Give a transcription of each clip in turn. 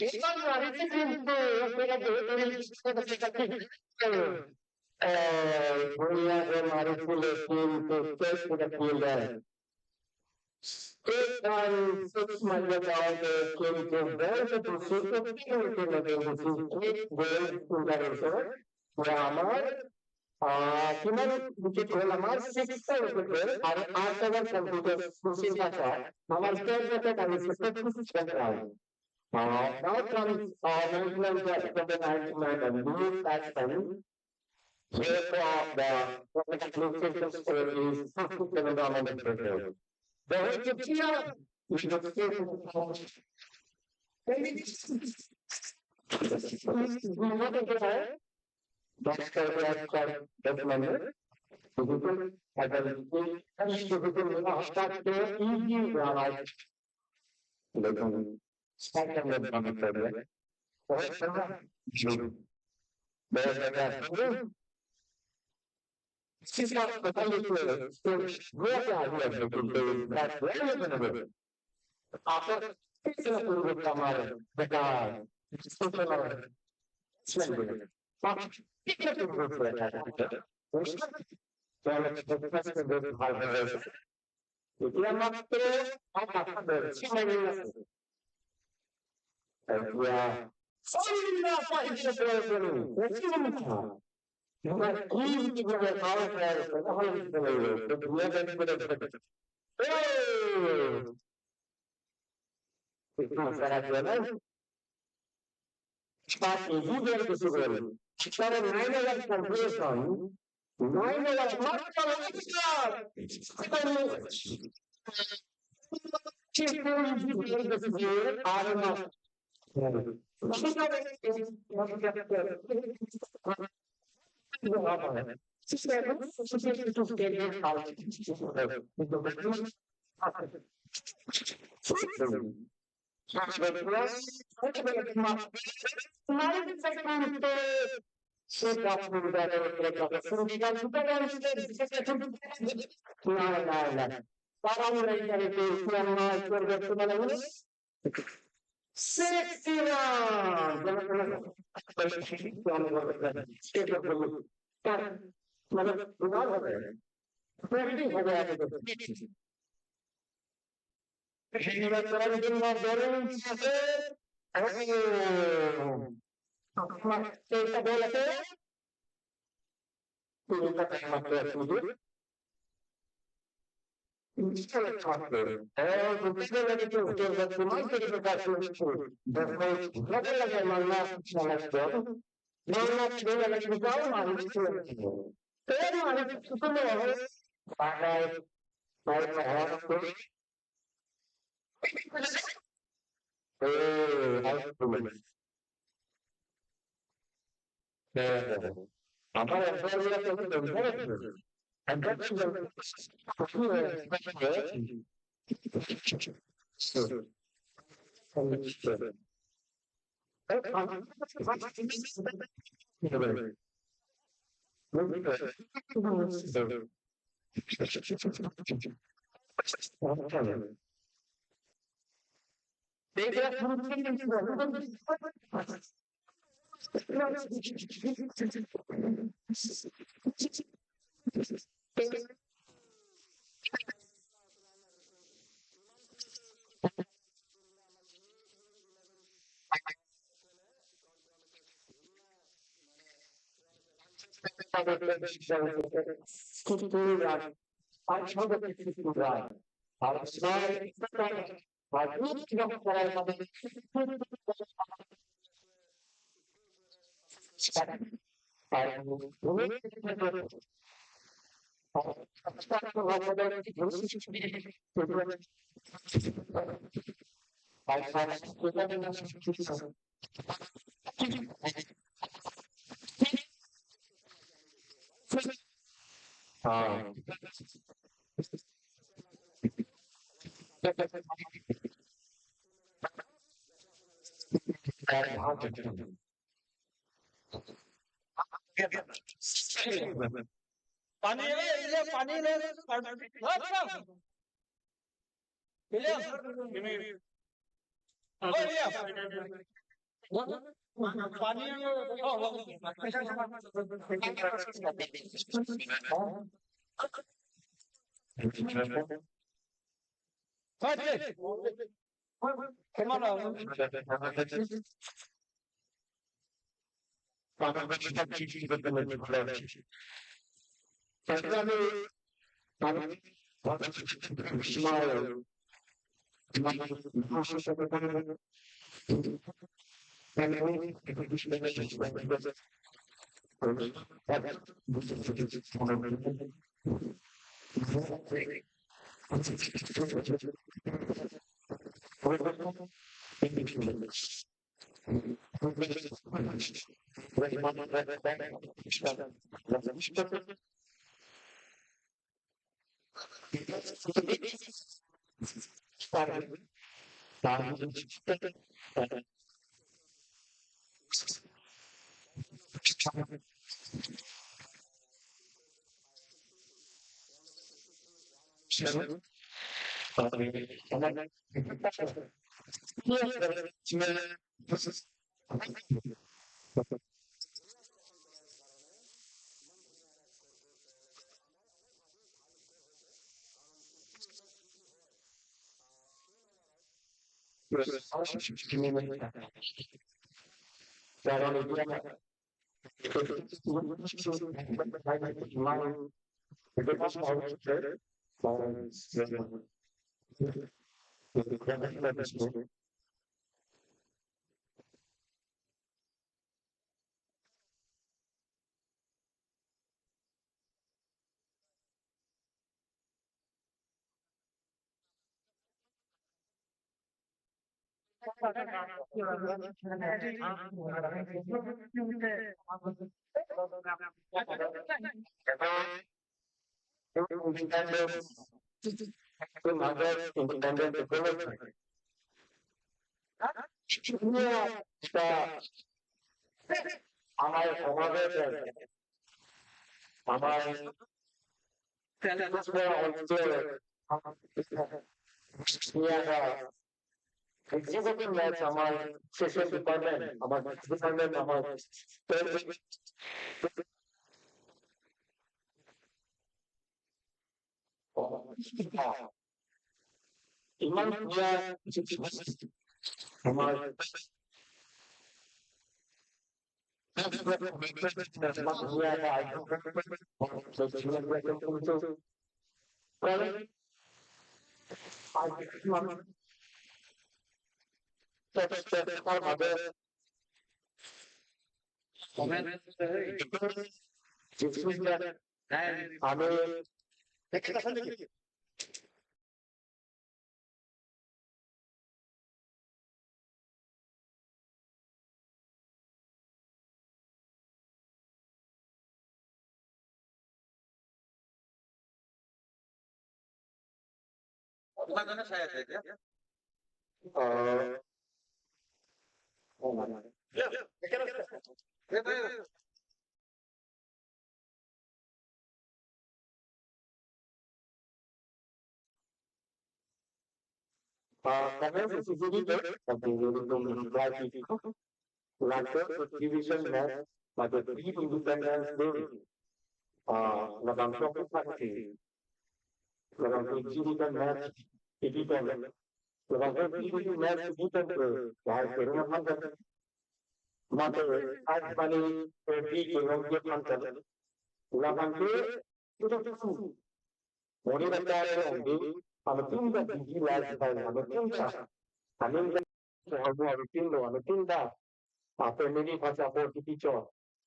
Esta parece que pega voy a remar el team to test for the field. Take on 6 months ago, the came to very position to the goal to the resort. Grammar, human which is grammar, 6 are after computer pushing the shot. Our third method analysis is now comes management of the management and new action. Therefore, the application story is $57 per day. The rate of fear is the same. That's that number. Physical, ability, and physical aspect there, easy, right? Second of the problem. She's not the only player. So, what are we able to do? That's relevant. After fixing up with Tamara, the guy, super slender. But pick up the group for that. So, let's discuss the group how it is. If you are not there, I have the similar. Yeah. Sorry, not fighting the problem. Let's see them. But please give me a power player for the whole player. But we are going to put it. Oh! It's not that well. Start easy there to see well. Start a 9 hour completion. 9 hours, not for extra. Chief, you will be here. I don't know. And that's the पानी ले पानी ले ले पानी independent development. Executive match আমার social department, আমার department আমার ইমান দিয়া আমার আমি commence is divided like the division match by the three independent building. Lagang property, lagang exhibition match, independent. Lagang exhibition match, independent. Why Corona Hunter? Mother, as money, big Columbia Hunter. Lagang two, one in the car and big. I'm a team that you like, I'm a team that. I'm in the team that. Family for support teacher.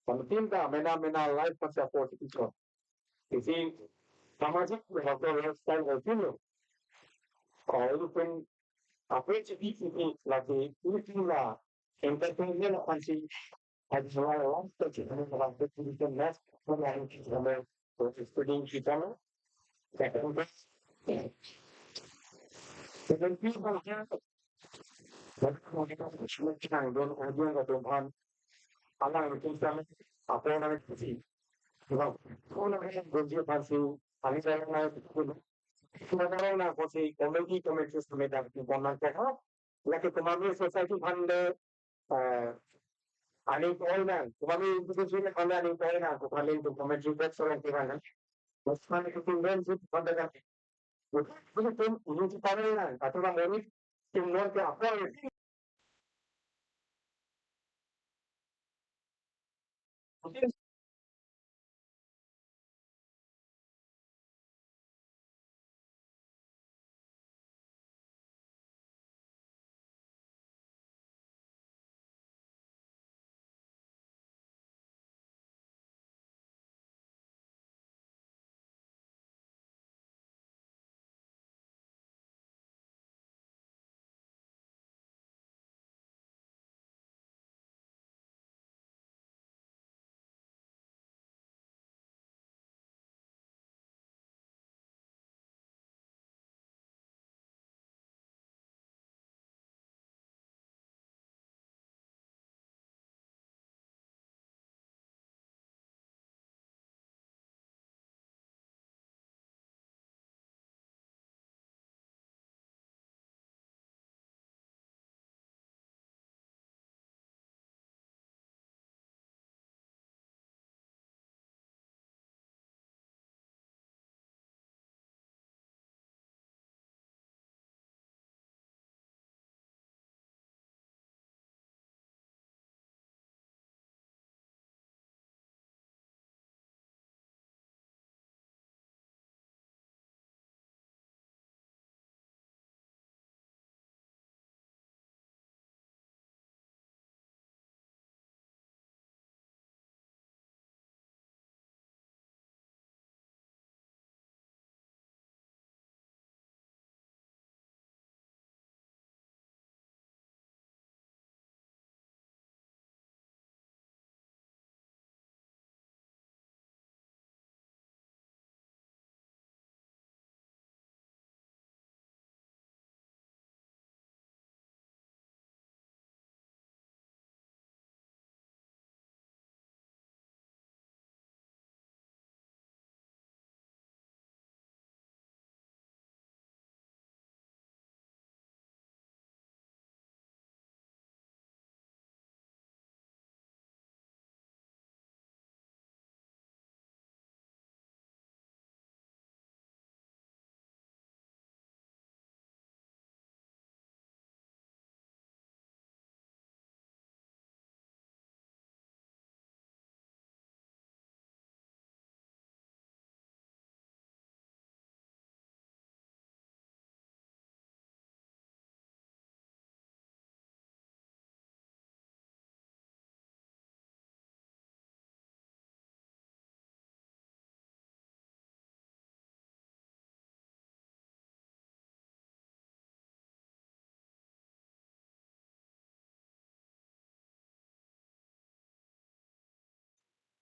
Something that mena life for support teacher. You see, सामाजिक व्यवस्था होती है और फिर अपने चीज़ की लाते पूरी ना entertainment अच्छी अच्छा है तो जितने बात है पूरी तो मैच बनाने की हमें तो स्टूडेंट की तरह सेकंड सेकंड की बात है मैं चाहे दोनों ऑडियो का दोनों अलग अलग समय अपने ना किसी una consiglio farsi all'interno una così come dito mentre sto mettendo un po' manca la che come society fund Aning Coleman. Kami itu sini kami aning Coleman. Kami itu commentary box orang kira. Mas kami itu tinggal sih pada kan. Itu pun ini kita kan. Atau orang ini tinggal ke apa?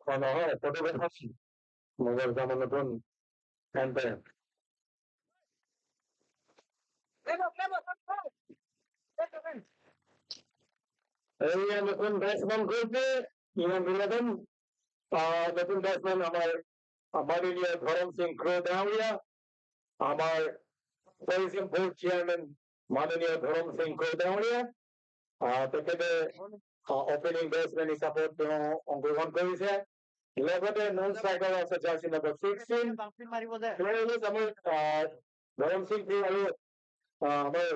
Kalau fotografi, mungkin zaman pun enter. Yang pun batsman করবে, yang bilang নতুন batsman মাননীয় ধরম সিং ক্রো দাওয়া, আমার পরিচিত board chairman মাননীয় ধরম সিং ক্রো দাওয়া, তেখেতে opening batsman হিচাপে তেওঁ অংশগ্ৰহণ কৰিছে। লগতে নন ষ্ট্ৰাইকাৰ আছে জাৰ্চি নম্বৰ 16 আমাৰ ধৰম সিং আৰু আমাৰ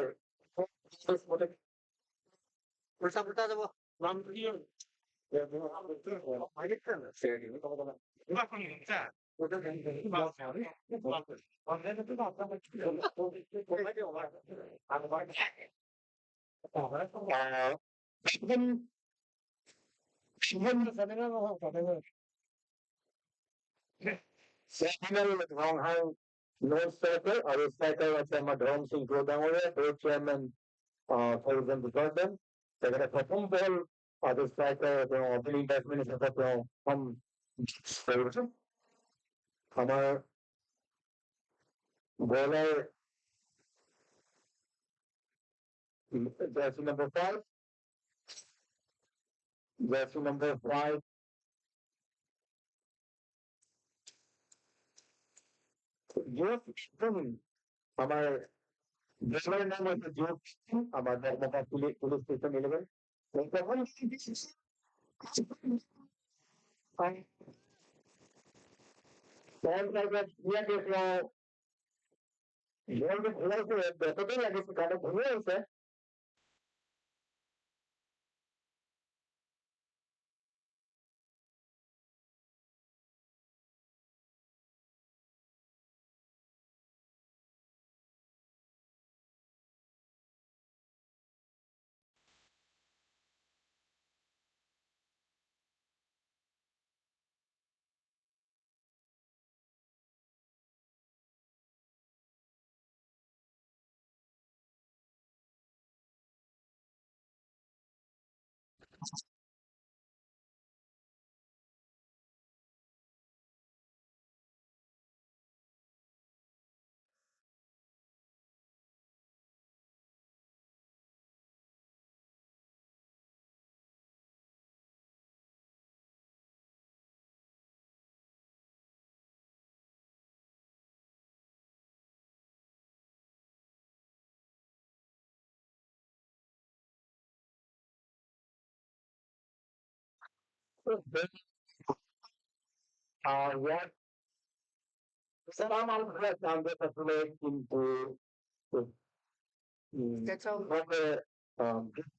non striker or striker আছে আমাৰ ধৰম সিং ক্রো ডাঙৰীয়া, board chairman President Department. তেখেতে প্ৰথম বল আৰু striker তেওঁ opening batsman হিচাপে তেওঁ আমাৰ bowler jersey number 5, jersey number 5 আমার bowler নাম হচ্ছে জোট, আমার Dharmapal police station 11 What some of the numbers translate into that's all what the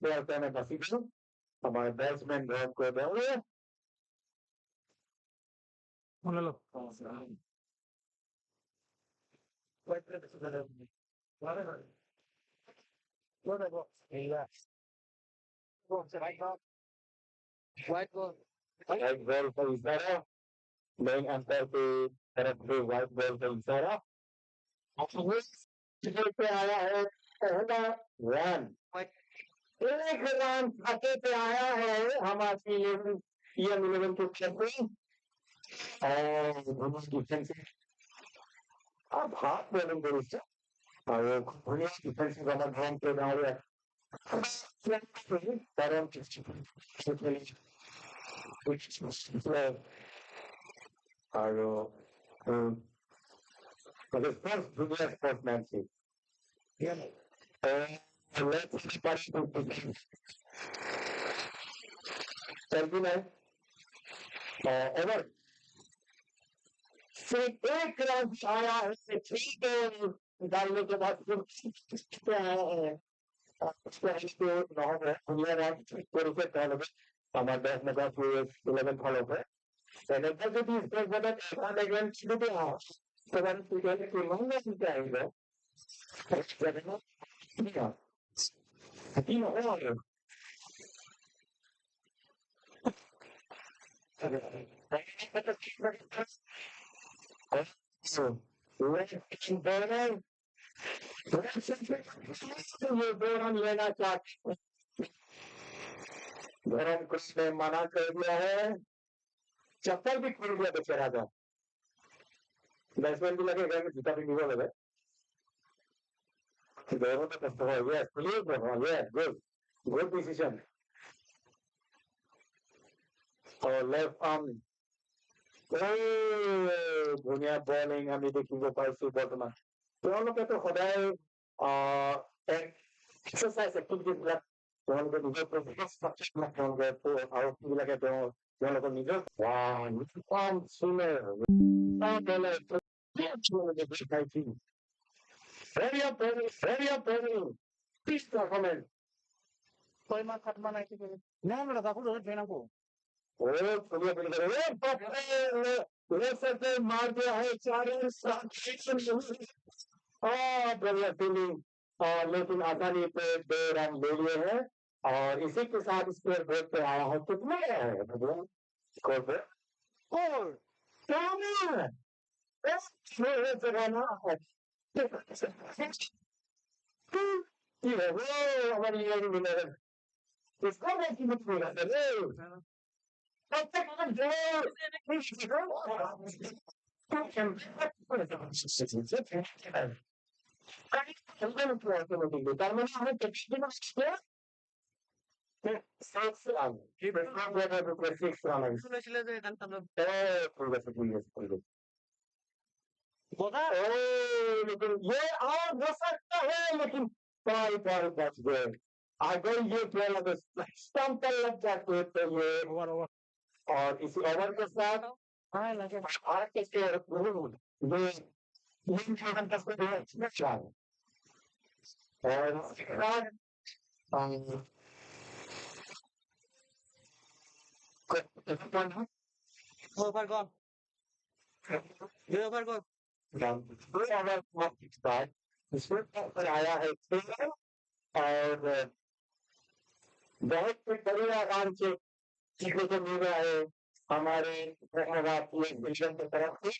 they are kind of possible. My basement road go down there. What whatever. Whatever. Relax. White ball. White ball for Isara. Main answer to correctly white ball for Isara. पे आया है पहला run एक run खाते पे आया है हमारी ये मिलेवन के क्षेत्र और डिफेंस अब हाथ बॉलिंग करो से और धोनी डिफेंस वाला ड्रॉन पे डाल रहा है परम और मतलब फर्स्ट दुनिया sportsmanship let's start to terminal over फिर एक रन आया है ठीक है डालने के बाद फिर आया है स्पेशल को नौ है दुनिया रन पर उसे डाल दे हमारे देश में का फिर 11 फॉलो है पहले तो जो इस पर बता था लेकिन शुरू में आ तो वन टू के मंगल से आएगा जगह you know order so Burhan लेना चाहते धर्म कृष्ण ने मना कर दिया है चप्पल भी खुल गया बेचारा था बैट्समैन भी लगे गए जूता भी निकल गए दोनों तो कष्ट हो गया प्लीज गया गुड डिसीजन और लेफ्ट आर्म दुनिया बॉलिंग আমি দেখিব পাইছো বৰ্তমান তেওঁলোকে তো সদায় এক্সাৰচাইজ এক্টিভিটিবিলাক তেওঁলোকে নিজৰ ষ্ট্ৰাকচাৰবিলাক তেওঁলোকে আৰু সেইবিলাকে তেওঁলোকৰ নিজৰ কাম চুনে Ready up, ready. Please comment. कोई मार खत मार नहीं थी ना मेरा दाखुल हो ट्रेन को ओ सुनिए बिल्कुल ले सकते मार दिया है चार सात बढ़िया फीलिंग लेकिन आसानी पे 2 रन ले लिए हैं और इसी के साथ स्कोर बोर्ड पे आया है कितने है भगवान स्कोर पे और क्या है जगह ना हमारी ये मिलेगा इसको मैं कीमत नहीं करता लेकिन ये और हो सकता है लेकिन पाई बच गए अगर ये ट्रेन अगर स्टंप पर लग जाते तो ये और इसी ओवर के साथ हाँ लगे भारत के ये लिंक हेवन तक को है चार और उसके बाद कौन Over gone. Over gone. कोई अगर बात इसमें पर आया है और बहुत बड़ी आराम से सीखने को मिल रहा है हमारे भारतीय मिशन की तरफ से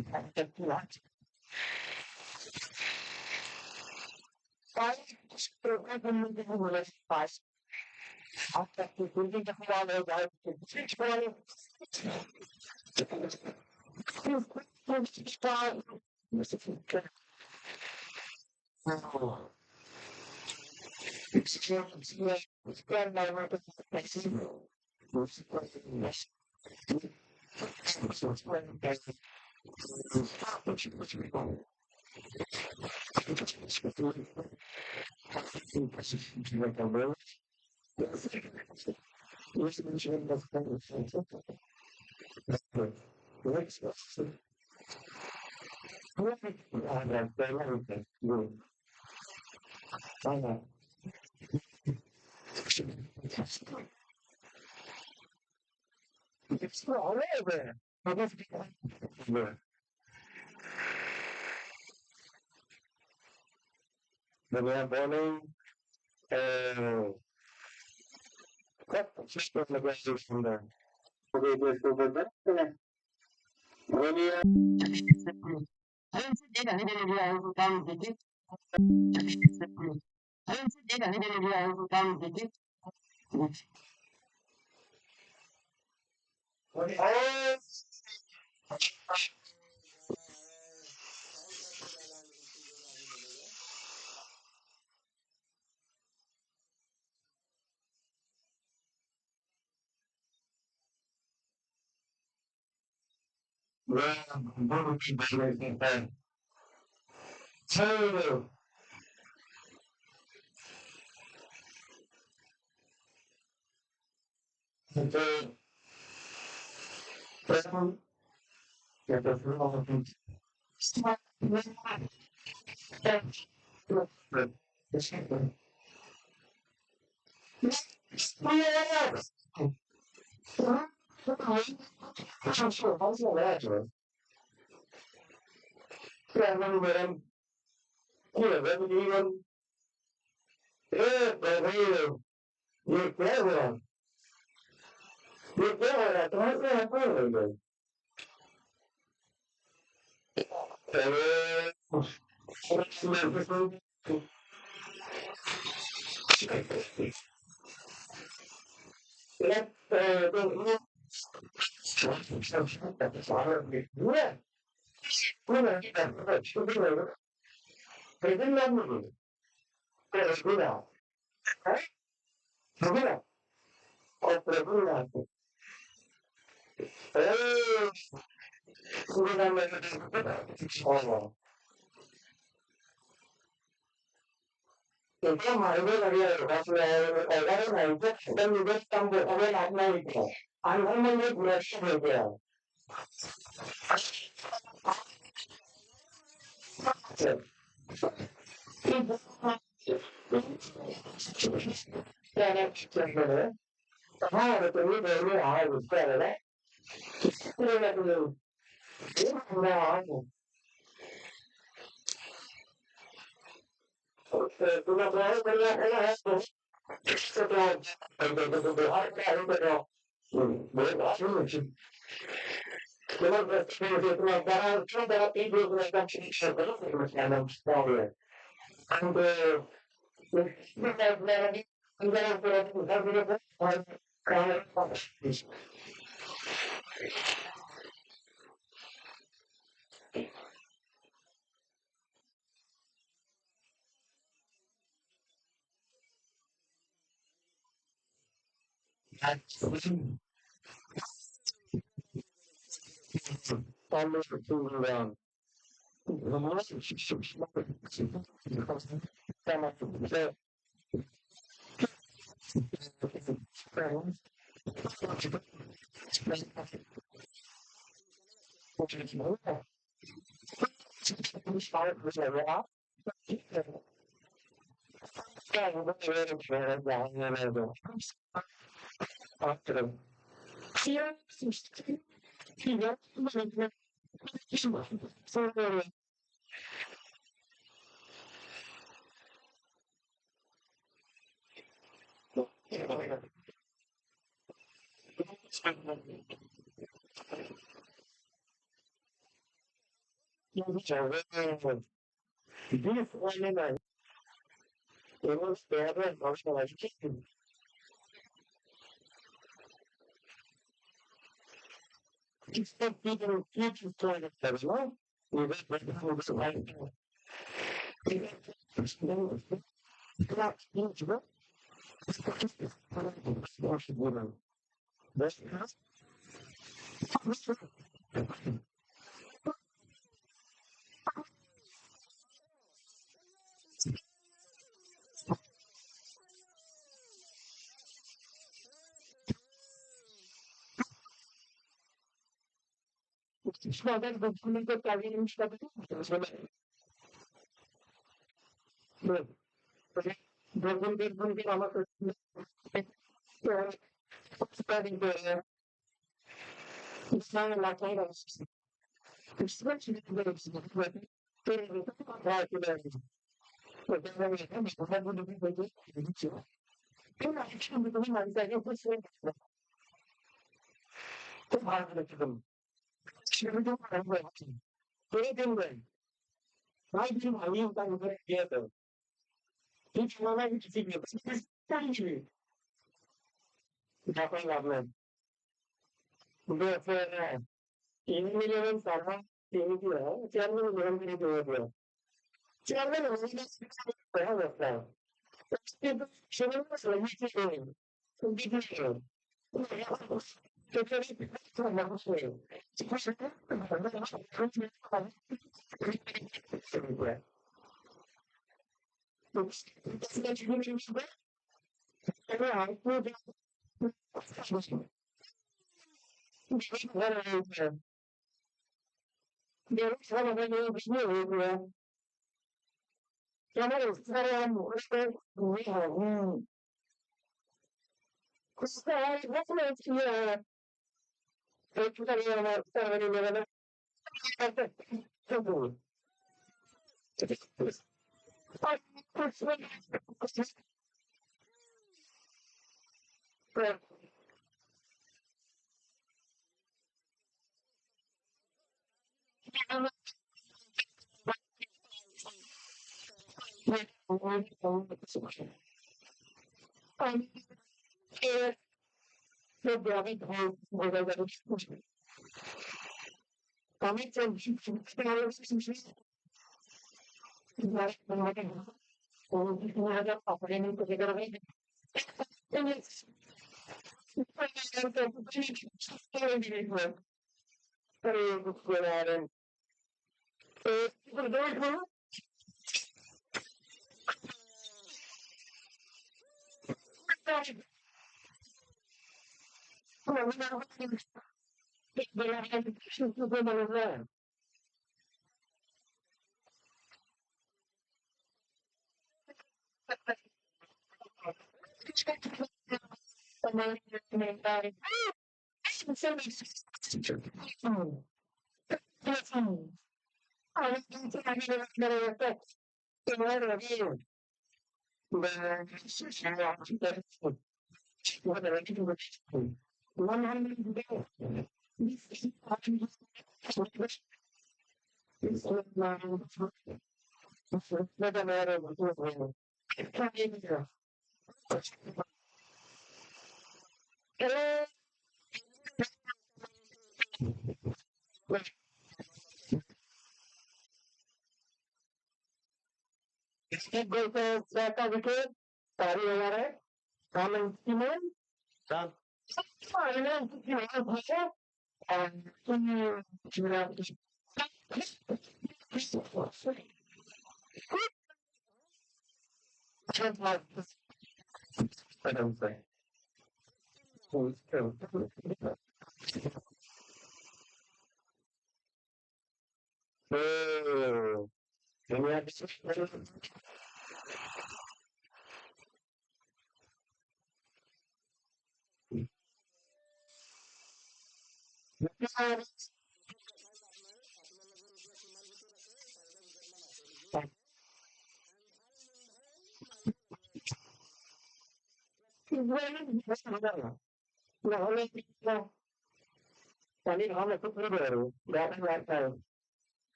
बहुत पास आपका कुकिंग का सवाल हो जाए It's all over. Daniel Bowling, what system negotiation there? Okay, there's over there. Daniel. Two. Okay. Seven. Get the full of it. Smart. Itu harga dari orang dan juga tambah oleh anak itu. Anak ini berasa berbeda. Karena sebenarnya, kalau ada dari awal sebenarnya, tidak dulu. Ini sudah ada. Sudah berapa banyak setelah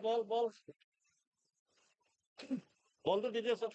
ball ball तो दीजिए sir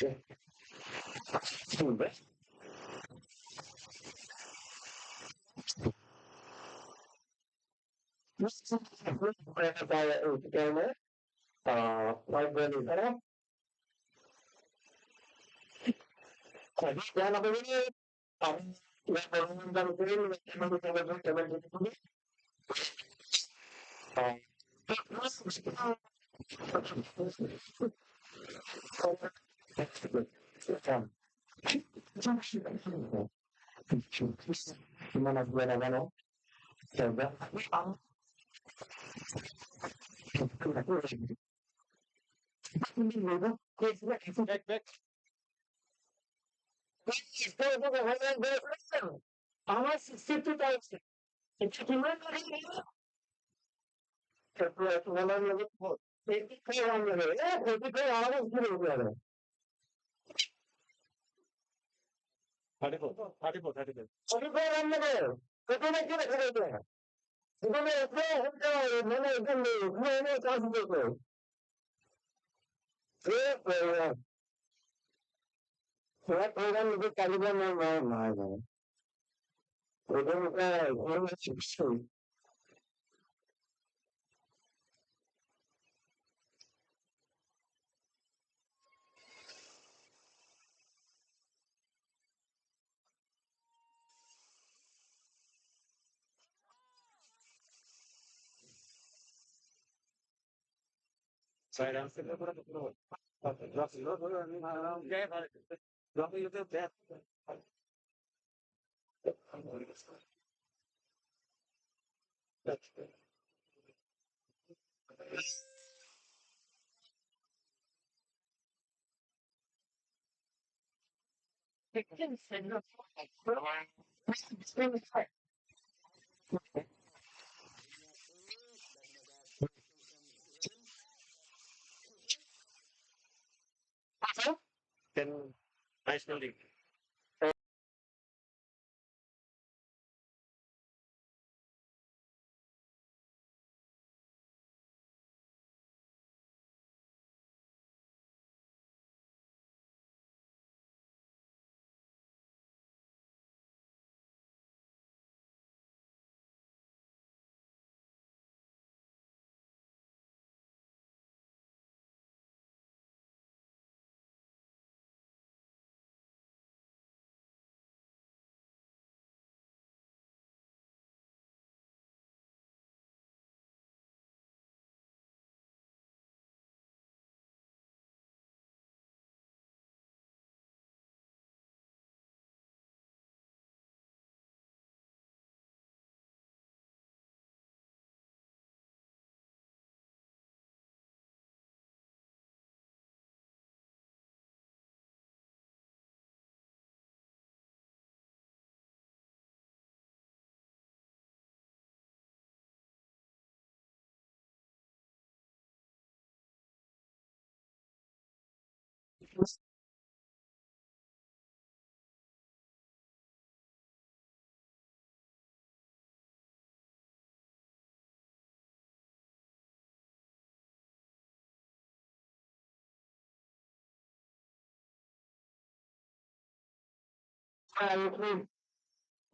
Back, back. আমার 62,000 এটা কি মনে করি Side answer. Drop you there. Then nice building.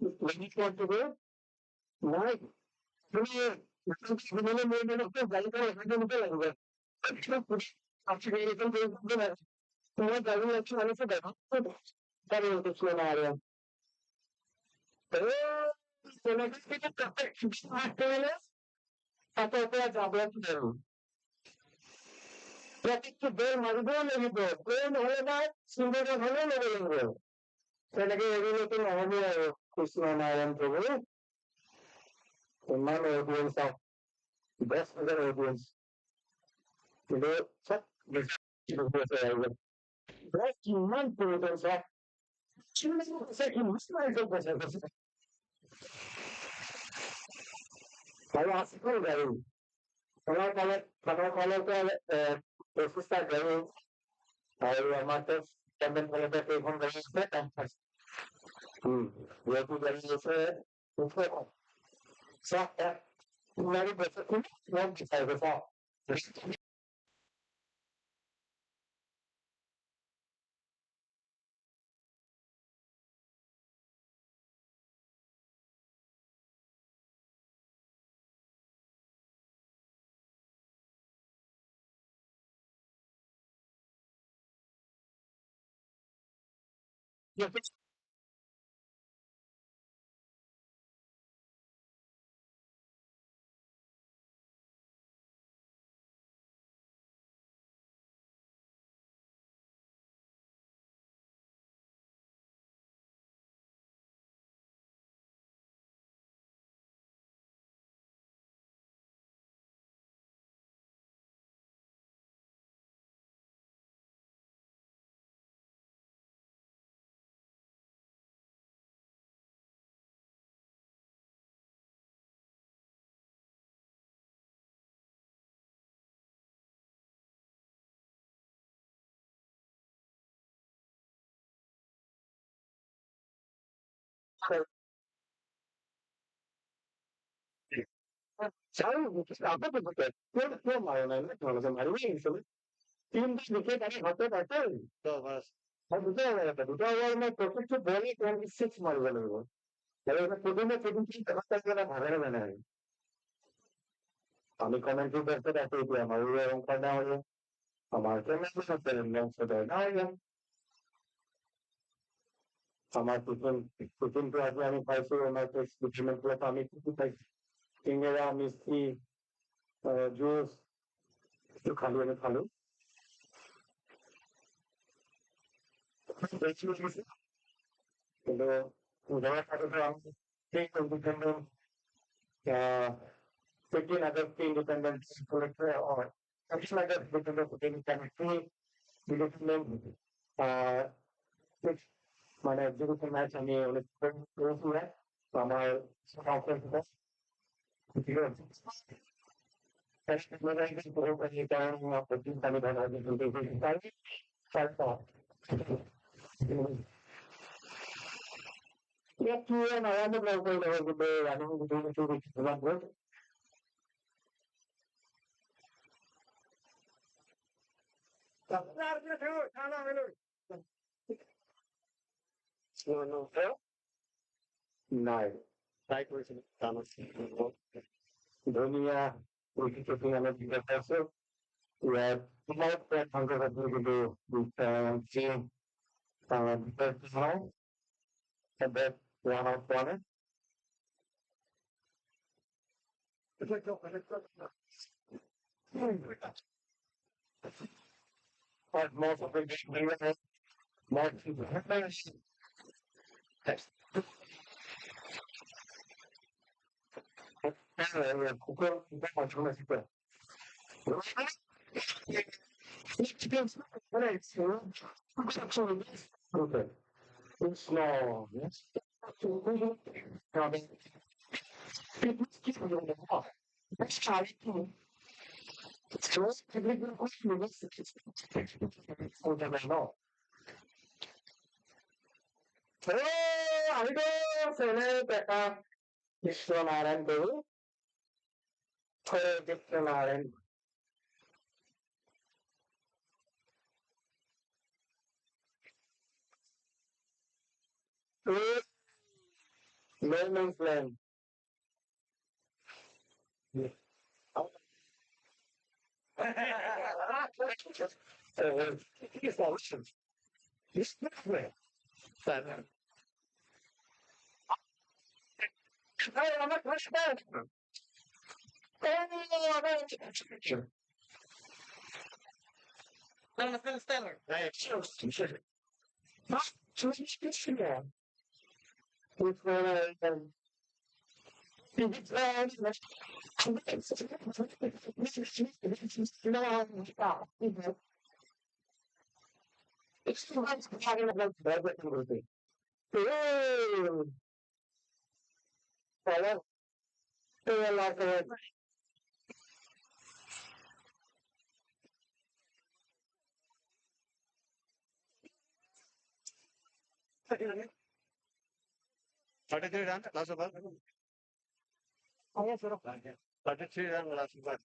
When you want to go, right? তোমার driving licence আছে দেখো গাড়ি area. প্রত্যেকটি বেল মারবেও নেব প্লেন হলে না সুন্দর হলে নেবে সেটাকে এগুলো তো হবে কৃষ্ণনারায়ণ প্রভু man audience of best other audience today check this best human audience of ভালো আসতে পারি আমার কলেজ প্রফেসর গেল আর আমার তো ক্যাম্পেন কলেজে এখন গেছে যেহেতু গেছে so very difficult not decided for Yeah. Saya apa tuh betul? Dia main-main kalau sama ini itu tim sedikit ada satu betul. So, mas. Betul awal में प्रॉफिट तो बोली 26 मार वाले वो अरे मैं खुद में खुद की तरफ तक वाला भागने मैंने हमें कमेंट्री करते रहते हैं हमारे ये हम करना हो हमारे से में कुछ होते हैं हम सब ना है हमारे कुछ तो आज हमें पैसे हमारे कुछ डॉक्यूमेंट को हमें कुछ पैसे इंगेरा मिस्टी जूस तो खाली हमें खाली Pero udara katakan take independent uh, taking other independent collector or something like that independent independent independent uh which মানে executive match আমি অনেক করেছি আমার কনফারেন্স ঠিক আছে মানে একদিন পুরো কাজে কারণ প্রতিদিন আমি ধরা কিন্তু তাই তারপর Yeah, and I am going to go to the running between the 2 weeks to 1 week. No. Right person. Thomas. Dunia, we keep on the professor. We have more than 100 of them to do with team personal, and that one-on-one. But most of the more people Okay. It's small. Yes. People keep on the wall. Let's try it. It's close. People are going to know. I don't say that. Vishwanaran Devi. Vishwanaran. No man's land. It's ocean. It's different. I'm not much better. Stellar. Which one? It's too much having about everything. Hello. Hello. Hello. Hello. 33 run, last over. I have sort of 33 run, last over.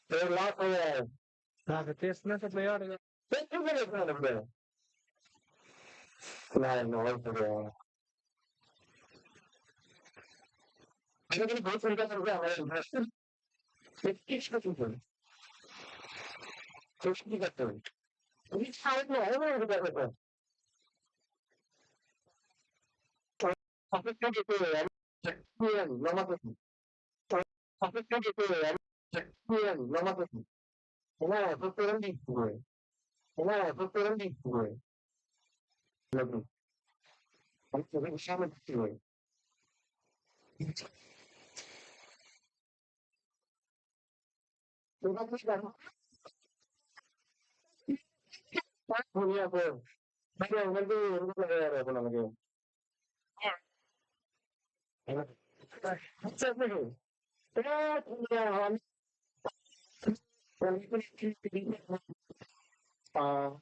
They're locked away. Test na sa player. Thank you very much. No, no, I'm sorry. I'm going to go for that. It's nothing. First, you got them. It's how I know. I don't know that. Kapag nagtutulungan, yan, namatay. Kapag nagtutulungan, yan, namatay. Wala, tutulungan dito eh. Wala, tutulungan dito eh. Lago. Ang sabi kasama dito eh. Diba ko siya? Huli ako. Kaya, hindi nangyayari ako naman yun. Sabi ko, kaya, kaya, kaya,